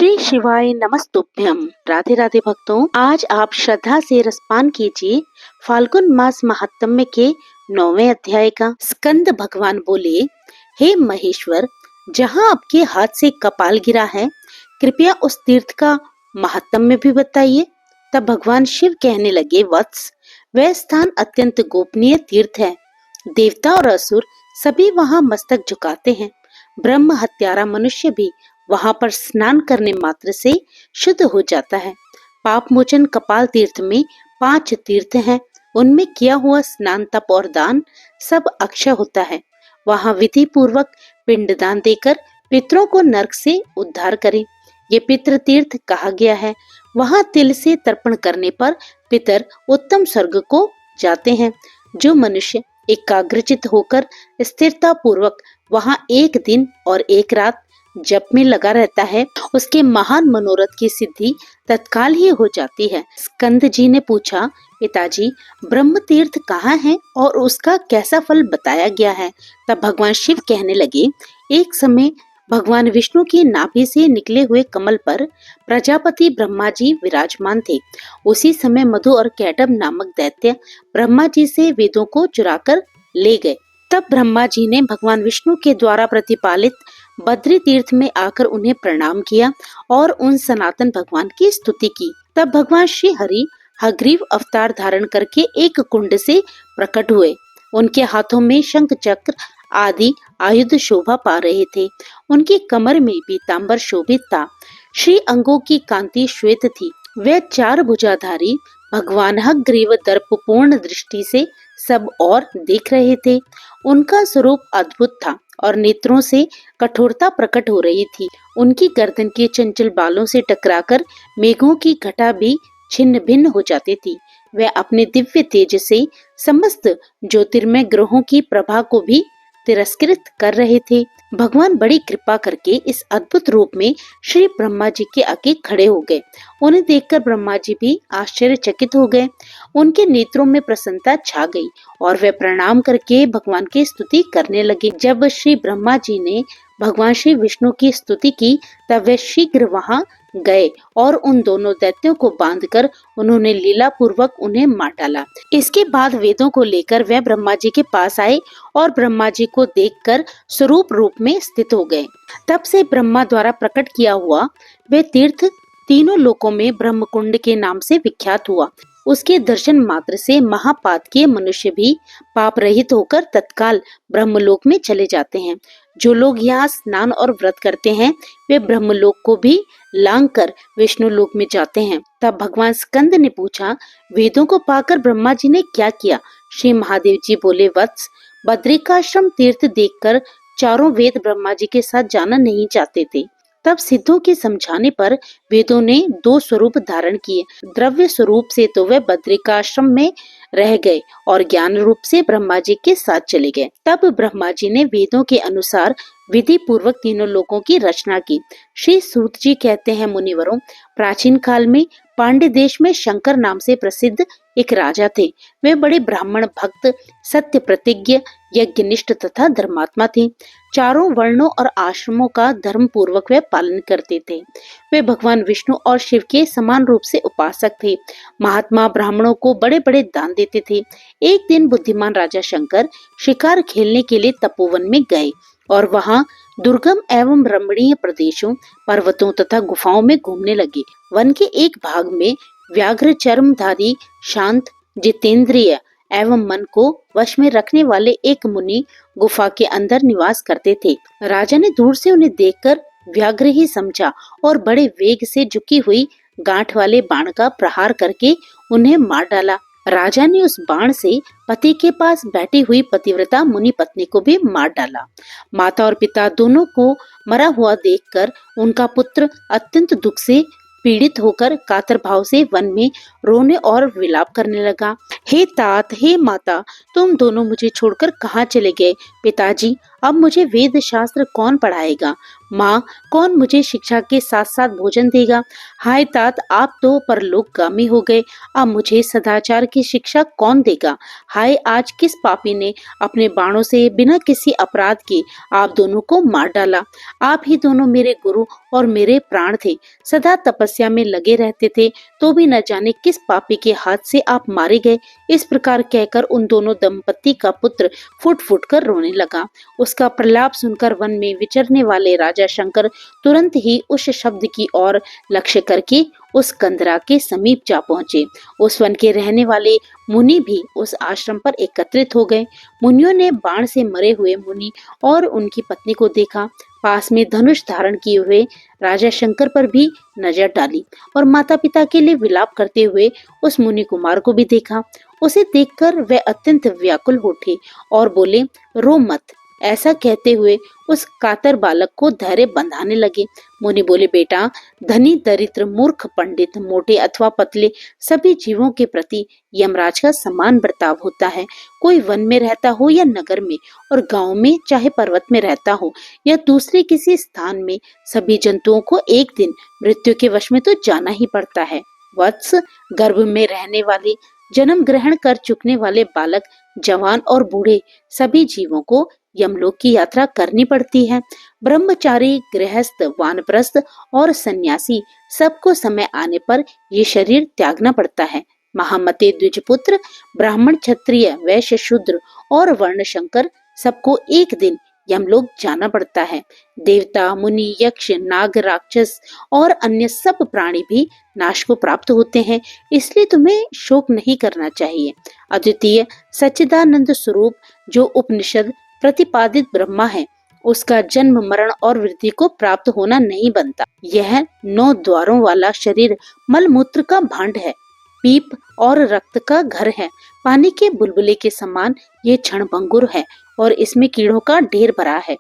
श्री शिवाय नमस्तुभ्यम। राधे राधे भक्तों, आज आप श्रद्धा से रसपान कीजिए फाल्गुन मास महात्म्य के 9वें अध्याय का। स्कंद भगवान बोले, हे महेश्वर, जहाँ आपके हाथ से कपाल गिरा है, कृपया उस तीर्थ का महात्म्य भी बताइए। तब भगवान शिव कहने लगे, वत्स, वह स्थान अत्यंत गोपनीय तीर्थ है। देवता और असुर सभी वहाँ मस्तक झुकाते हैं। ब्रह्म हत्यारा मनुष्य भी वहां पर स्नान करने मात्र से शुद्ध हो जाता है। पाप मोचन कपाल तीर्थ में 5 तीर्थ हैं। उनमें किया हुआ स्नान, तप और दान सब अक्षय होता है। वहां विधि पूर्वक पिंडदान देकर पितरों को नरक से उद्धार करें, ये पितृ तीर्थ कहा गया है। वहां तिल से तर्पण करने पर पितर उत्तम स्वर्ग को जाते हैं। जो मनुष्य एकाग्रचित होकर स्थिरता पूर्वक वहां 1 दिन और 1 रात जप में लगा रहता है, उसके महान मनोरथ की सिद्धि तत्काल ही हो जाती है। स्कंद जी ने पूछा, पिताजी, ब्रह्म तीर्थ कहाँ है और उसका कैसा फल बताया गया है? तब भगवान शिव कहने लगे, एक समय भगवान विष्णु की नाभि से निकले हुए कमल पर प्रजापति ब्रह्मा जी विराजमान थे। उसी समय मधु और कैटभ नामक दैत्य ब्रह्मा जी से वेदों को चुराकर ले गए। तब ब्रह्मा जी ने भगवान विष्णु के द्वारा प्रतिपालित बद्री तीर्थ में आकर उन्हें प्रणाम किया और उन सनातन भगवान की स्तुति की। तब भगवान श्री हरि हग्रीव अवतार धारण करके एक कुंड से प्रकट हुए। उनके हाथों में शंख चक्र आदि आयुध शोभा पा रहे थे। उनकी कमर में पीतांबर शोभित था। श्री अंगों की कांति श्वेत थी। वे 4 भुजाधारी भगवान हग्रीव दर्पपूर्ण दृष्टि से सब और देख रहे थे। उनका स्वरूप अद्भुत था और नेत्रों से कठोरता प्रकट हो रही थी। उनकी गर्दन के चंचल बालों से टकराकर मेघों की घटा भी छिन्न भिन्न हो जाती थी। वे अपने दिव्य तेज से समस्त ज्योतिर्मय ग्रहों की प्रभा को भी तिरस्कृत कर रहे थे। भगवान बड़ी कृपा करके इस अद्भुत रूप में श्री ब्रह्मा जी के आगे खड़े हो गए। उन्हें देखकर ब्रह्मा जी भी आश्चर्यचकित हो गए। उनके नेत्रों में प्रसन्नता छा गई और वे प्रणाम करके भगवान की स्तुति करने लगे। जब श्री ब्रह्मा जी ने भगवान श्री विष्णु की स्तुति की, तब वे शीघ्र वहां गए और उन दोनों दैत्यों को बांधकर उन्होंने लीला पूर्वक उन्हें मार डाला। इसके बाद वेदों को लेकर वे ब्रह्मा जी के पास आए और ब्रह्मा जी को देखकर स्वरूप रूप में स्थित हो गए। तब से ब्रह्मा द्वारा प्रकट किया हुआ वे तीर्थ तीनों लोकों में ब्रह्मकुंड के नाम से विख्यात हुआ। उसके दर्शन मात्र से महापातकीय मनुष्य भी पाप रहित होकर तत्काल ब्रह्मलोक में चले जाते हैं। जो लोग यहाँ स्नान और व्रत करते हैं, वे ब्रह्मलोक को भी लांघ कर विष्णु लोक में जाते हैं। तब भगवान स्कंद ने पूछा, वेदों को पाकर ब्रह्मा जी ने क्या किया? श्री महादेव जी बोले, वत्स, बद्रिकाश्रम तीर्थ देखकर चारों वेद ब्रह्मा जी के साथ जाना नहीं चाहते थे। तब सिद्धों के समझाने पर वेदों ने 2 स्वरूप धारण किए। द्रव्य स्वरूप से तो वे बद्रिकाश्रम में रह गए और ज्ञान रूप से ब्रह्मा जी के साथ चले गए। तब ब्रह्मा जी ने वेदों के अनुसार विधि पूर्वक तीनों लोकों की रचना की। श्री सूत जी कहते हैं, मुनिवरों, प्राचीन काल में पांड्य देश में शंकर नाम से प्रसिद्ध एक राजा थे। वे बड़े ब्राह्मण भक्त, सत्य प्रतिज्ञ, यज्ञनिष्ठ तथा धर्मात्मा थे। चारों वर्णों और आश्रमों का धर्म पूर्वक वे पालन करते थे। वे भगवान विष्णु और शिव के समान रूप से उपासक थे। महात्मा ब्राह्मणों को बड़े बड़े दान देते थे। एक दिन बुद्धिमान राजा शंकर शिकार खेलने के लिए तपोवन में गए और वहां दुर्गम एवं रमणीय प्रदेशों, पर्वतों तथा गुफाओं में घूमने लगे। वन के एक भाग में व्याघ्र चर्मधारी, शांत, जितेंद्रिय एवं मन को वश में रखने वाले एक मुनि गुफा के अंदर निवास करते थे। राजा ने दूर से उन्हें देखकर व्याघ्र ही समझा और बड़े वेग से झुकी हुई गांठ वाले बाण का प्रहार करके उन्हें मार डाला। राजा ने उस बाण से पति के पास बैठी हुई पतिव्रता मुनि पत्नी को भी मार डाला। माता और पिता दोनों को मरा हुआ देखकर उनका पुत्र अत्यंत दुख से पीड़ित होकर कातर भाव से वन में रोने और विलाप करने लगा। हे तात, हे माता, तुम दोनों मुझे छोड़कर कहाँ चले गए? पिताजी, अब मुझे वेद शास्त्र कौन पढ़ाएगा? माँ, कौन मुझे शिक्षा के साथ साथ भोजन देगा? हाय तात, आप तो परलोकगामी हो गए, अब मुझे सदाचार की शिक्षा कौन देगा? हाय, आज किस पापी ने अपने बाणों से बिना किसी अपराध के आप दोनों को मार डाला? आप ही दोनों मेरे गुरु और मेरे प्राण थे, सदा तपस्या में लगे रहते थे, तो भी न जाने किस पापी के हाथ से आप मारे गए। इस प्रकार कहकर उन दोनों दंपति का पुत्र फुट फुट कर रोने लगा। उसका प्रलाप सुनकर वन में विचरने वाले राजा शंकर तुरंत ही उस शब्द की ओर लक्ष्य करके उस कंदरा के समीप जा पहुंचे। उस वन के रहने वाले मुनि भी उस आश्रम पर एकत्रित हो गए। मुनियों ने बाण से मरे हुए मुनि और उनकी पत्नी को देखा। पास में धनुष धारण किए हुए राजा शंकर पर भी नजर डाली और माता पिता के लिए विलाप करते हुए उस मुनि कुमार को भी देखा। उसे देखकर वे अत्यंत व्याकुल हो उठे और बोले, रो मत। ऐसा कहते हुए उस कातर बालक को धैर्य बंधाने लगे। मुनि बोले, बेटा, धनी दरिद्र मूर्ख पंडित मोटे अथवा पतले सभी जीवों के प्रति यमराज का समान बर्ताव होता है। कोई वन में रहता हो या नगर में, और गांव में चाहे पर्वत में रहता हो या दूसरे किसी स्थान में, सभी जंतुओं को एक दिन मृत्यु के वश में तो जाना ही पड़ता है। वत्स, गर्भ में रहने वाले, जन्म ग्रहण कर चुकने वाले बालक, जवान और बूढ़े सभी जीवों को यमलोक की यात्रा करनी पड़ती है। ब्रह्मचारी, गृहस्थ, वानप्रस्थ और सन्यासी सबको समय आने पर ये शरीर त्यागना पड़ता है। महामते द्विजपुत्र, ब्राह्मण, क्षत्रिय, वैश्य, शूद्र और वर्ण शंकर सबको एक दिन यमलोक जाना पड़ता है। देवता, मुनि, यक्ष, नाग, राक्षस और अन्य सब प्राणी भी नाश को प्राप्त होते हैं, इसलिए तुम्हें शोक नहीं करना चाहिए। अद्वितीय सच्चिदानंद स्वरूप जो उपनिषद प्रतिपादित ब्रह्मा है, उसका जन्म, मरण और वृद्धि को प्राप्त होना नहीं बनता। यह 9 द्वारों वाला शरीर मलमूत्र का भांड है, पीप और रक्त का घर है। पानी के बुलबुले के समान ये क्षणभंगुर है और इसमें कीड़ों का ढेर भरा है।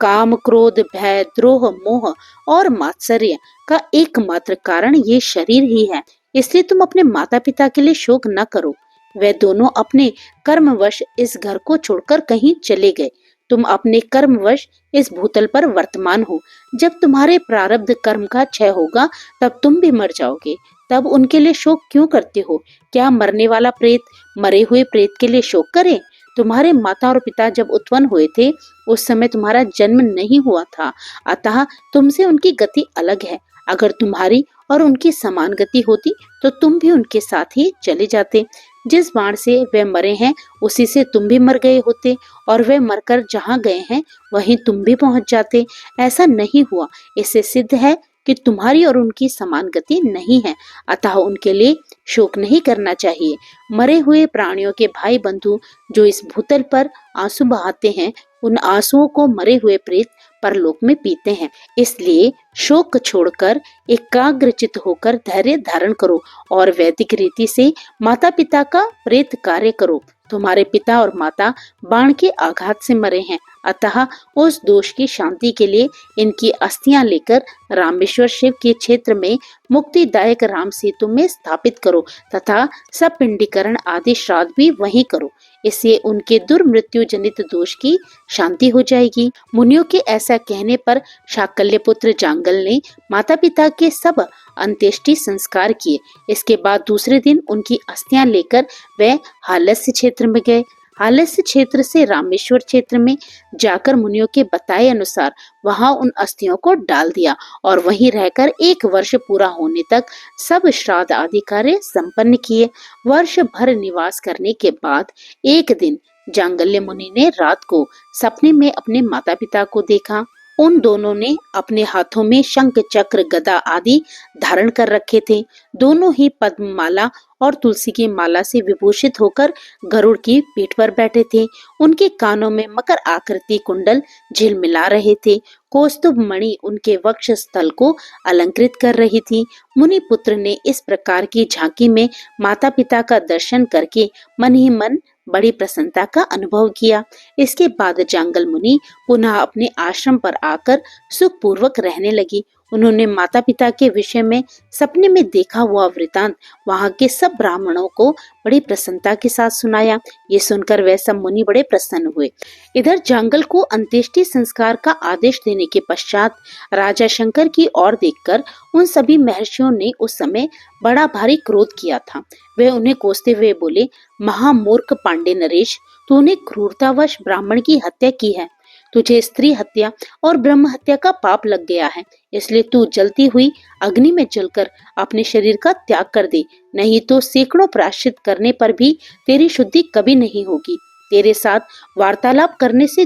काम, क्रोध, भय, द्रोह, मोह और मात्सर्य का एकमात्र कारण ये शरीर ही है। इसलिए तुम अपने माता पिता के लिए शोक न करो। वे दोनों अपने कर्मवश इस घर को छोड़कर कहीं चले गए। तुम अपने कर्मवश इस भूतल पर वर्तमान हो। जब तुम्हारे प्रारब्ध कर्म का क्षय होगा तब तुम भी मर जाओगे। तब उनके लिए शोक क्यों करते हो? क्या मरने वाला प्रेत मरे हुए प्रेत के लिए शोक करे? तुम्हारे माता और पिता जब उत्पन्न हुए थे उस समय तुम्हारा जन्म नहीं हुआ था, अतः तुमसे उनकी गति अलग है। अगर तुम्हारी और उनकी समान गति होती तो तुम भी उनके साथ ही चले जाते। जिस बाण से वे मरे हैं उसी से तुम भी मर गए होते और वे मरकर जहाँ गए हैं वहीं तुम भी पहुंच जाते। ऐसा नहीं हुआ। इससे सिद्ध है कि तुम्हारी और उनकी समान गति नहीं है, अतः उनके लिए शोक नहीं करना चाहिए। मरे हुए प्राणियों के भाई बंधु जो इस भूतल पर आंसू बहाते हैं, उन आंसुओं को मरे हुए प्रेत परलोक में पीते हैं। इसलिए शोक छोड़कर एकाग्रचित होकर धैर्य धारण करो और वैदिक रीति से माता पिता का प्रेत कार्य करो। तुम्हारे पिता और माता बाण के आघात से मरे हैं, अतः उस दोष की शांति के लिए इनकी अस्थियां लेकर रामेश्वर शिव के क्षेत्र में मुक्तिदायक राम सेतु में स्थापित करो तथा सपिंडीकरण आदि श्राद्ध भी वहीं करो। इससे उनके दुर्मृत्यु जनित दोष की शांति हो जाएगी। मुनियों के ऐसा कहने पर शाकल्य पुत्र जांगल ने माता पिता के सब अंत्येष्टि संस्कार किए। इसके बाद दूसरे दिन उनकी अस्थियां लेकर वे हालस्य क्षेत्र में गए। हालस्य क्षेत्र से रामेश्वर क्षेत्र में जाकर मुनियों के बताए अनुसार वहां उन अस्थियों को डाल दिया और वहीं रहकर 1 वर्ष पूरा होने तक सब श्राद्ध आदि कार्य संपन्न किए। वर्ष भर निवास करने के बाद एक दिन जांगल्य मुनि ने रात को सपने में अपने माता पिता को देखा। उन दोनों ने अपने हाथों में शंख, चक्र, गदा आदि धारण कर रखे थे। दोनों ही पद्ममाला और तुलसी की माला से विभूषित होकर गरुड़ की पीठ पर बैठे थे। उनके कानों में मकर आकृति कुंडल झिलमिला रहे थे। कौस्तुभ मणि उनके वक्ष स्थल को अलंकृत कर रही थी। मुनि पुत्र ने इस प्रकार की झांकी में माता पिता का दर्शन करके मन ही मन बड़ी प्रसन्नता का अनुभव किया। इसके बाद जांगल मुनि पुनः अपने आश्रम पर आकर सुखपूर्वक रहने लगी। उन्होंने माता पिता के विषय में सपने में देखा हुआ वृतांत वहां के सब ब्राह्मणों को बड़ी प्रसन्नता के साथ सुनाया। ये सुनकर वह सब मुनि बड़े प्रसन्न हुए। इधर जांगल को अंत्येष्टि संस्कार का आदेश देने के पश्चात राजा शंकर की ओर देखकर उन सभी महर्षियों ने उस समय बड़ा भारी क्रोध किया था। वे उन्हें कोसते हुए बोले, महामूर्ख पांडे नरेश, तूने क्रूरतावश ब्राह्मण की हत्या की है। तुझे स्त्री हत्या और ब्रह्म हत्या का पाप लग गया है, इसलिए तू जलती हुई अग्नि में जलकर अपने शरीर का त्याग कर दे, नहीं तो सैकड़ों प्रायश्चित करने पर भी तेरी शुद्धि कभी नहीं होगी। तेरे साथ वार्तालाप करने से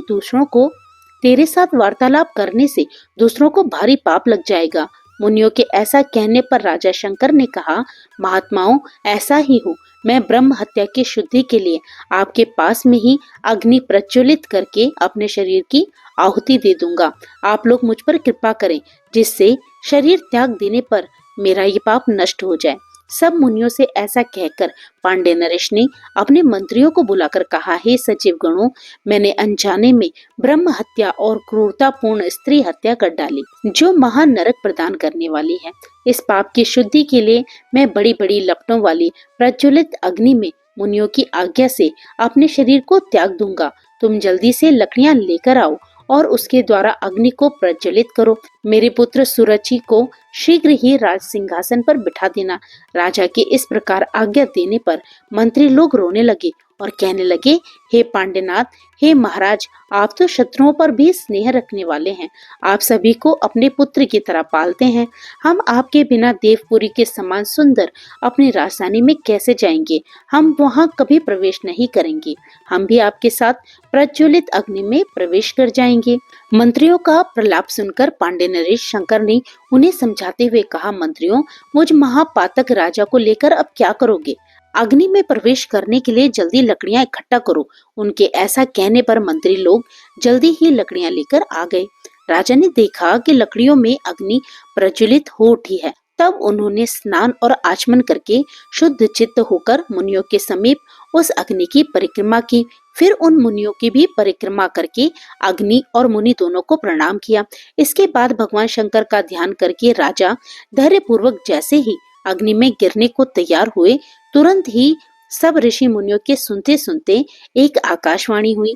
दूसरों को भारी पाप लग जाएगा। मुनियों के ऐसा कहने पर राजा शंकर ने कहा, महात्माओं, ऐसा ही हो। मैं ब्रह्म हत्या की शुद्धि के लिए आपके पास में ही अग्नि प्रज्वलित करके अपने शरीर की आहुति दे दूंगा। आप लोग मुझ पर कृपा करें, जिससे शरीर त्याग देने पर मेरा ये पाप नष्ट हो जाए। सब मुनियों से ऐसा कहकर पांडे नरेश ने अपने मंत्रियों को बुलाकर कहा, हे सचिव गणों, मैंने अनजाने में ब्रह्म हत्या और क्रूरतापूर्ण स्त्री हत्या कर डाली, जो महान नरक प्रदान करने वाली है। इस पाप की शुद्धि के लिए मैं बड़ी बड़ी लपटों वाली प्रज्वलित अग्नि में मुनियों की आज्ञा से अपने शरीर को त्याग दूंगा। तुम जल्दी से लकड़ियां लेकर आओ और उसके द्वारा अग्नि को प्रज्वलित करो। मेरे पुत्र सुरुचि को शीघ्र ही राज सिंहासन पर बिठा देना। राजा के इस प्रकार आज्ञा देने पर मंत्री लोग रोने लगे और कहने लगे, हे पांडेनाथ, हे महाराज, आप तो शत्रुओं पर भी स्नेह रखने वाले हैं। आप सभी को अपने पुत्र की तरह पालते हैं। हम आपके बिना देवपुरी के समान सुंदर अपनी राजधानी में कैसे जाएंगे? हम वहां कभी प्रवेश नहीं करेंगे। हम भी आपके साथ प्रज्वलित अग्नि में प्रवेश कर जाएंगे। मंत्रियों का प्रलाप सुनकर पांडे नरेश शंकर ने उन्हें समझाते हुए कहा, मंत्रियों, मुझ महापातक राजा को लेकर अब क्या करोगे? अग्नि में प्रवेश करने के लिए जल्दी लकड़ियां इकट्ठा करो। उनके ऐसा कहने पर मंत्री लोग जल्दी ही लकड़ियां लेकर आ गए। राजा ने देखा कि लकड़ियों में अग्नि प्रज्वलित हो उठी है। तब उन्होंने स्नान और आचमन करके शुद्ध चित्त होकर मुनियों के समीप उस अग्नि की परिक्रमा की। फिर उन मुनियों की भी परिक्रमा करके अग्नि और मुनि दोनों को प्रणाम किया। इसके बाद भगवान शंकर का ध्यान करके राजा धैर्य पूर्वक जैसे ही अग्नि में गिरने को तैयार हुए, तुरंत ही सब ऋषि मुनियों के सुनते सुनते एक आकाशवाणी हुई,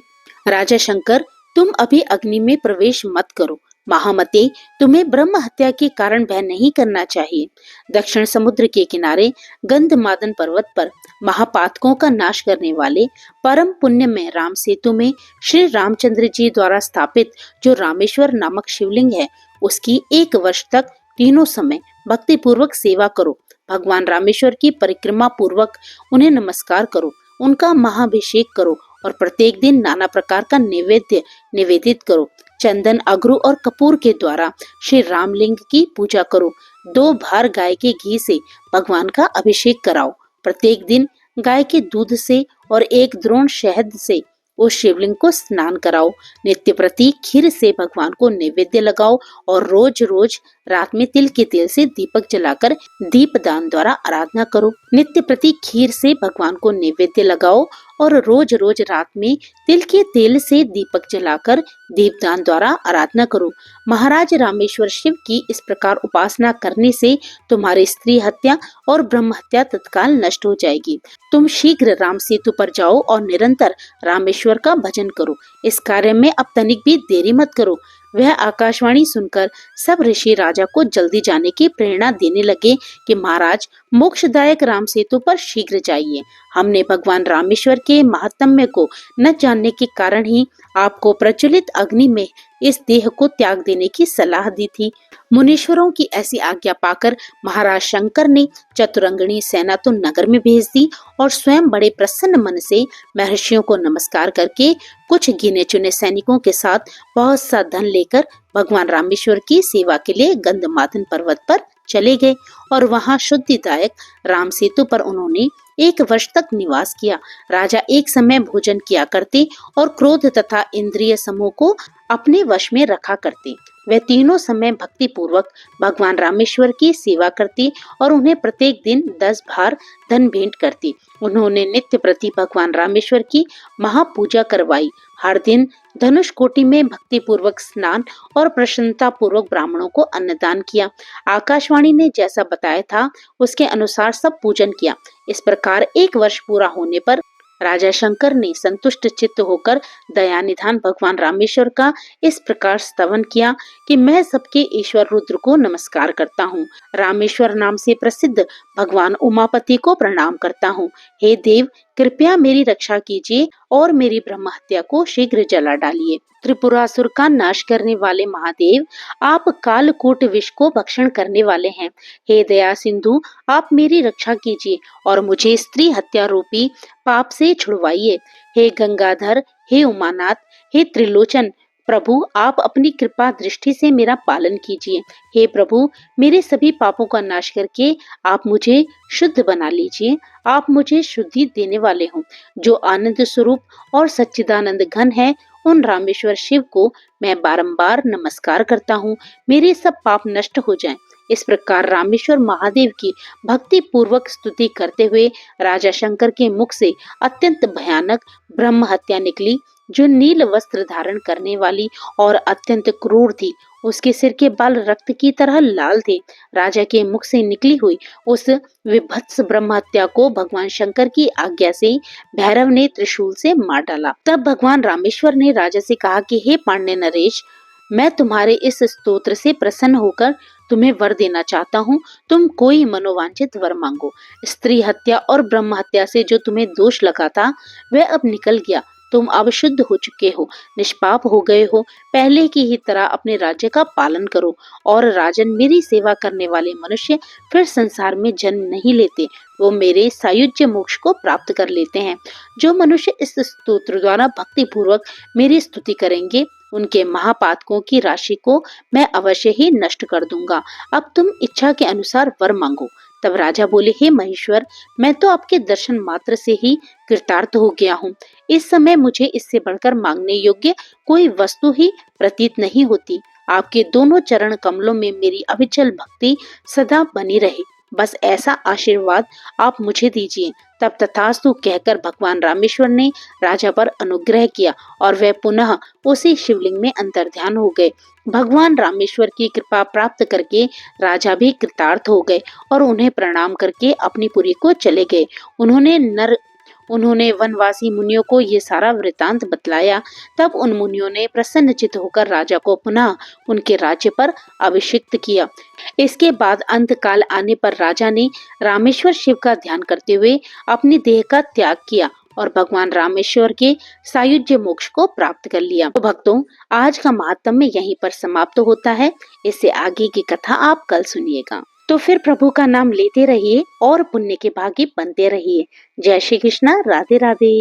राजा शंकर, तुम अभी अग्नि में प्रवेश मत करो। महामते, तुम्हें ब्रह्म हत्या के कारण भय नहीं करना चाहिए। दक्षिण समुद्र के किनारे गंधमादन पर्वत पर महापातकों का नाश करने वाले परम पुण्य में राम सेतु में श्री रामचंद्र जी द्वारा स्थापित जो रामेश्वर नामक शिवलिंग है, उसकी 1 वर्ष तक तीनों समय भक्ति पूर्वक सेवा करो। भगवान रामेश्वर की परिक्रमा पूर्वक उन्हें नमस्कार करो, उनका महाभिषेक करो और प्रत्येक दिन नाना प्रकार का नैवेद्य निवेदित करो। चंदन, अगरू और कपूर के द्वारा श्री रामलिंग की पूजा करो। 2 भार गाय के घी से भगवान का अभिषेक कराओ। प्रत्येक दिन गाय के दूध से और 1 द्रोण शहद से उस शिवलिंग को स्नान कराओ। नित्य प्रति खीर से भगवान को नैवेद्य लगाओ और रोज रोज रात में तिल के तेल से दीपक जलाकर दीपदान द्वारा आराधना करो। नित्य प्रति खीर से भगवान को नैवेद्य लगाओ और रोज रोज रात में तिल के तेल से दीपक जलाकर दीपदान द्वारा आराधना करो। महाराज रामेश्वर शिव की इस प्रकार उपासना करने से तुम्हारी स्त्री हत्या और ब्रह्म हत्या तत्काल नष्ट हो जाएगी। तुम शीघ्र राम सेतु पर जाओ और निरंतर रामेश्वर का भजन करो। इस कार्य में अब तनिक भी देरी मत करो। वह आकाशवाणी सुनकर सब ऋषि राजा को जल्दी जाने की प्रेरणा देने लगे कि महाराज, मोक्षदायक राम सेतु पर शीघ्र जाइए। हमने भगवान रामेश्वर के महात्म्य को न जानने के कारण ही आपको प्रज्वलित अग्नि में इस देह को त्याग देने की सलाह दी थी। मुनीश्वरों की ऐसी आज्ञा पाकर महाराज शंकर ने चतुरंगणी सेना तो नगर में भेज दी और स्वयं बड़े प्रसन्न मन से महर्षियों को नमस्कार करके कुछ गिने चुने सैनिकों के साथ बहुत सा धन लेकर भगवान रामेश्वर की सेवा के लिए गंधमादन पर्वत पर चले गए और वहां शुद्धिदायक राम सेतु पर उन्होंने 1 वर्ष तक निवास किया। राजा एक समय भोजन किया करते और क्रोध तथा इंद्रिय समूह को अपने वश में रखा करते। वे तीनों समय भक्ति पूर्वक भगवान रामेश्वर की सेवा करती और उन्हें प्रत्येक दिन 10 भार धन भेंट करती। उन्होंने नित्य प्रति भगवान रामेश्वर की महापूजा करवाई। हर दिन धनुष कोटि में भक्ति पूर्वक स्नान और प्रसन्नता पूर्वक ब्राह्मणों को अन्नदान किया। आकाशवाणी ने जैसा बताया था उसके अनुसार सब पूजन किया। इस प्रकार 1 वर्ष पूरा होने पर राजा शंकर ने संतुष्ट चित्त होकर दयानिधान भगवान रामेश्वर का इस प्रकार स्तवन किया कि मैं सबके ईश्वर रुद्र को नमस्कार करता हूँ। रामेश्वर नाम से प्रसिद्ध भगवान उमापति को प्रणाम करता हूँ। हे देव, कृपया मेरी रक्षा कीजिए और मेरी ब्रह्म हत्या को शीघ्र जला डालिए। त्रिपुरासुर का नाश करने वाले महादेव, आप कालकूट विष को भक्षण करने वाले हैं। हे दया सिंधु, आप मेरी रक्षा कीजिए और मुझे स्त्री हत्या रूपी पाप से छुड़वाइए। हे गंगाधर, हे उमानाथ, हे त्रिलोचन, प्रभु आप अपनी कृपा दृष्टि से मेरा पालन कीजिए। हे प्रभु, मेरे सभी पापों का नाश करके आप मुझे शुद्ध बना लीजिए। आप मुझे शुद्धि देने वाले हो। जो आनंद स्वरूप और सच्चिदानंद घन है, उन रामेश्वर शिव को मैं बारंबार नमस्कार करता हूँ। मेरे सब पाप नष्ट हो जाएं। इस प्रकार रामेश्वर महादेव की भक्ति पूर्वक स्तुति करते हुए राजा शंकर के मुख से अत्यंत भयानक ब्रह्म हत्या निकली, जो नील वस्त्र धारण करने वाली और अत्यंत क्रूर थी। उसके सिर के बाल रक्त की तरह लाल थे। राजा के मुख से निकली हुई उस विभत्स ब्रह्म हत्या को भगवान शंकर की आज्ञा से भैरव ने त्रिशूल से मार डाला। तब भगवान रामेश्वर ने राजा से कहा कि हे पांड्य नरेश, मैं तुम्हारे इस स्तोत्र से प्रसन्न होकर तुम्हें वर देना चाहता हूँ। तुम कोई मनोवांछित वर मांगो। स्त्री हत्या और ब्रह्म हत्या से जो तुम्हें दोष लगा था वह अब निकल गया। तुम अब शुद्ध हो चुके हो, निष्पाप हो गए हो। पहले की ही तरह अपने राज्य का पालन करो। और राजन, मेरी सेवा करने वाले मनुष्य फिर संसार में जन्म नहीं लेते, वो मेरे सायुज्य मोक्ष को प्राप्त कर लेते हैं। जो मनुष्य इस स्तोत्र द्वारा भक्ति पूर्वक मेरी स्तुति करेंगे, उनके महापातकों की राशि को मैं अवश्य ही नष्ट कर दूंगा। अब तुम इच्छा के अनुसार वर मांगो। तब राजा बोले, हे महेश्वर, मैं तो आपके दर्शन मात्र से ही कृतार्थ हो गया हूँ। इस समय मुझे इससे बढ़कर मांगने योग्य कोई वस्तु ही प्रतीत नहीं होती। आपके दोनों चरण कमलों में मेरी अविचल भक्ति सदा बनी रहे। बस ऐसा आशीर्वाद आप मुझे दीजिए। तब तथास्तु कहकर भगवान रामेश्वर ने राजा पर अनुग्रह किया और वह पुनः उसी शिवलिंग में अंतर्ध्यान हो गए। भगवान रामेश्वर की कृपा प्राप्त करके राजा भी कृतार्थ हो गए और उन्हें प्रणाम करके अपनी पुरी को चले गए। उन्होंने वनवासी मुनियों को ये सारा वृतांत बतलाया। तब उन मुनियों ने प्रसन्नचित्त होकर राजा को पुनः उनके राज्य पर अभिषिक्त किया। इसके बाद अंत काल आने पर राजा ने रामेश्वर शिव का ध्यान करते हुए अपनी देह का त्याग किया और भगवान रामेश्वर के सायुज्य मोक्ष को प्राप्त कर लिया। तो भक्तों, आज का महात्म्य यहीं पर समाप्त होता है। इससे आगे की कथा आप कल सुनिएगा। तो फिर प्रभु का नाम लेते रहिए और पुण्य के भागी बनते रहिए। जय श्री कृष्णा। राधे राधे।